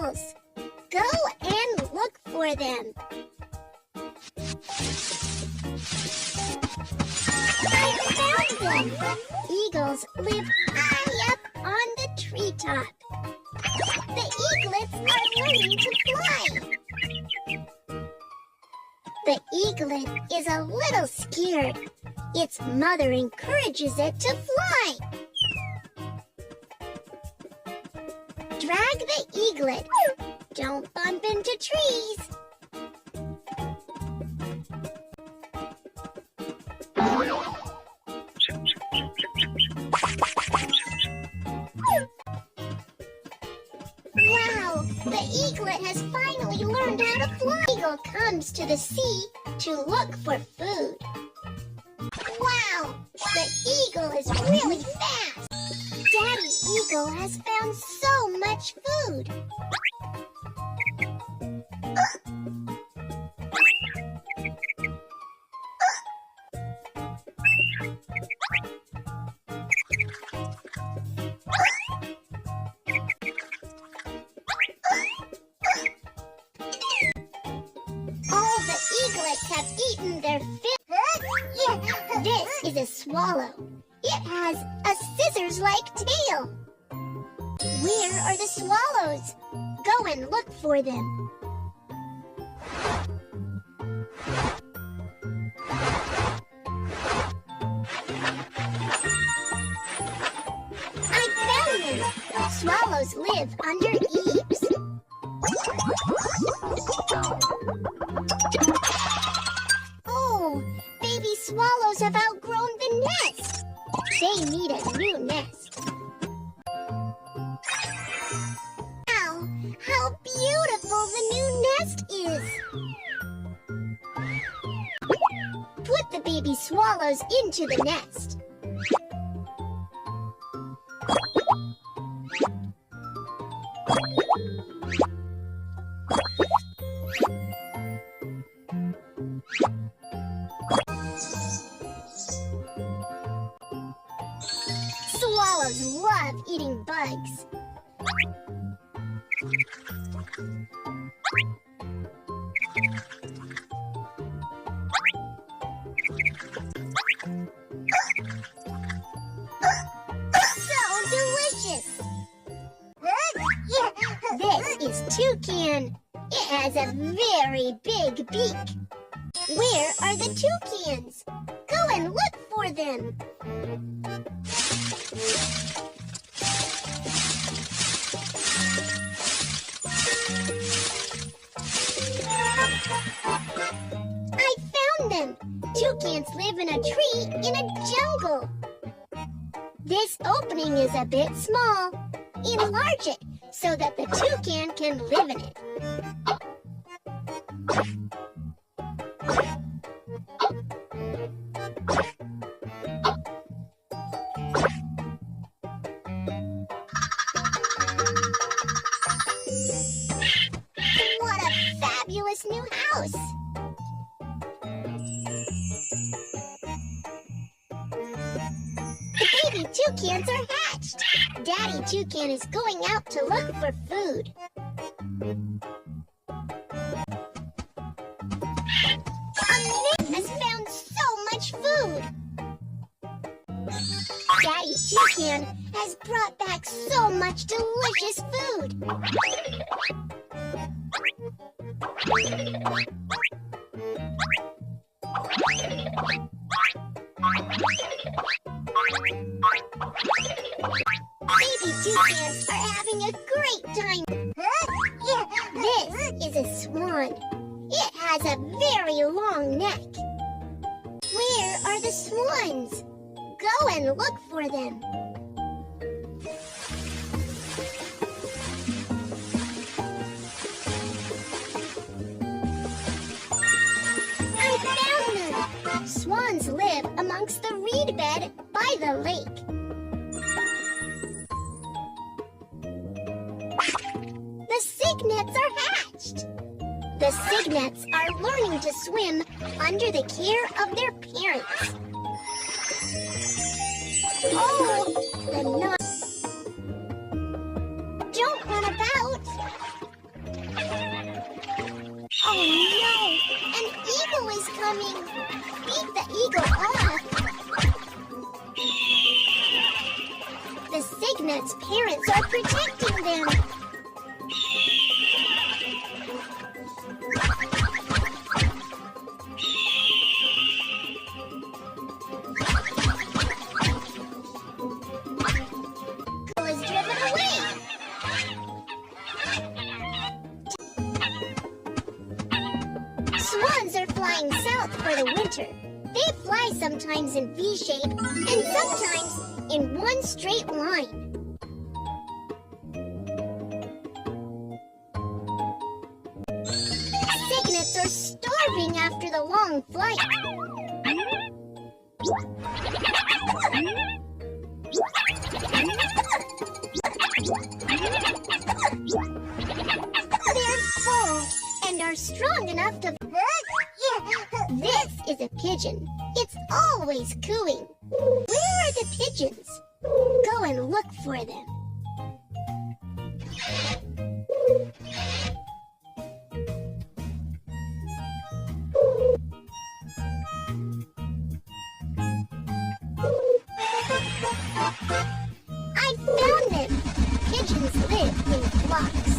eagles. Go and look for them. I found them. Eagles live high up on the treetop. The eaglets are learning to fly. The eaglet is a little scared. Its mother encourages it to fly. Drag the eaglet. Don't bump into trees. Wow, the eaglet has finally learned how to fly. The eagle comes to the sea to look for food. Wow, the eagle is really fast. Daddy Eagle has found so much food. All the eaglets have eaten their fill. This is a swallow. It has a scissors-like tail. Where are the swallows? Go and look for them. I found them. Swallows live under eaves. Oh, baby swallows have outgrown the nest. They need a new nest. Wow, how beautiful the new nest is! Put the baby swallows into the nest. Swallows love eating bugs. So delicious! This is toucan. It has a very big beak. Where are the toucans? Go and look for them. I found them! Toucans live in a tree in a jungle. This opening is a bit small. Enlarge it so that the toucan can live in it. What a fabulous new house! The baby toucans are hatched. Daddy toucan is going out to look for food. A man has found so much food. Daddy toucan has brought back so much delicious food. Baby toucans are having a great time. This is a swan. It has a very long neck. Where are the swans? Go and look for them. I found them! Swans live amongst the reed bed by the lake. The cygnets are hatched. The cygnets are learning to swim under the care of their parents. Oh, the knot. Don't run about. parents are protecting them. Was driven away. Swans are flying south for the winter. They fly sometimes in V shape and sometimes in one straight line. Cygnets are starving after the long flight. They're full and are strong enough to... This is a pigeon. It's always cooing. Where are the pigeons? Go and look for them. I found them. Pigeons live in flocks.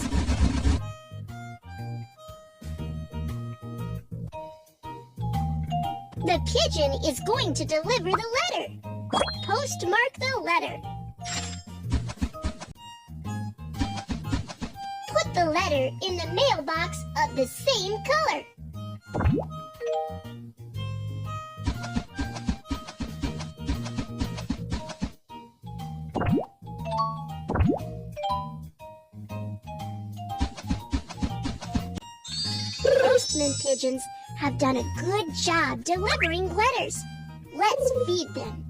The pigeon is going to deliver the letter. Postmark the letter. Put the letter in the mailbox of the same color. Postman pigeons have done a good job delivering letters. Let's feed them.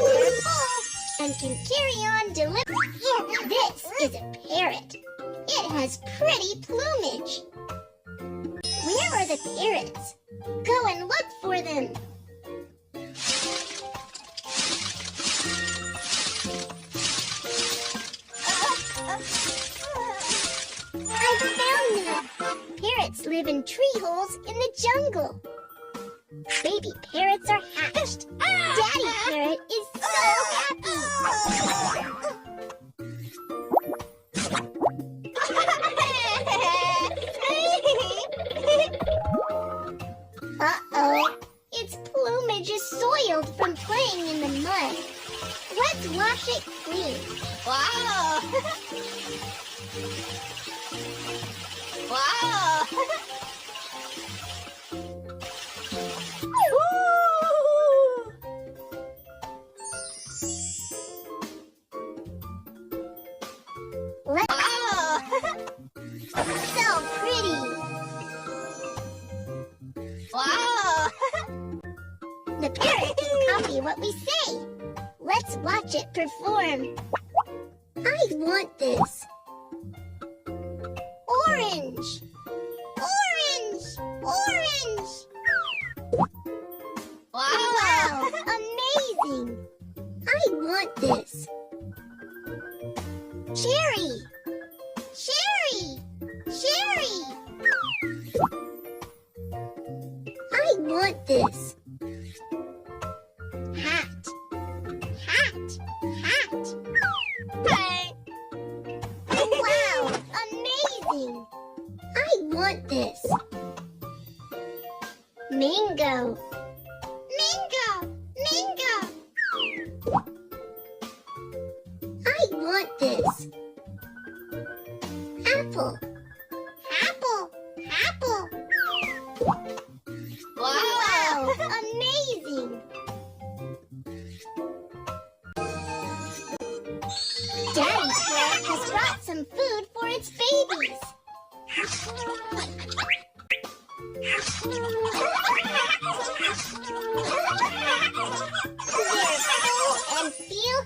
They're full and can carry on delivering. This is a parrot. It has pretty plumage. Where are the parrots? Go and look for them. I found them. Parrots live in tree holes in the jungle. Baby parrots are hatched. Daddy parrot is so happy. Uh-oh, its plumage is soiled from playing in the mud. Let's wash it clean. Wow! Wow! Wow! So pretty. Wow! The parrot can copy what we say. Let's watch it perform. I want this. Orange. Orange. Orange. Wow! Amazing. I want this. Cherry. Cherry. Cherry. I want this. Hat. Hat. Hat. Hey! Wow, amazing. I want this. Mango. Mango. Mango. I want this. Apple. Apple. Apple. Wow! Amazing. Daddy parrot has brought some food for its babies. They're full and feel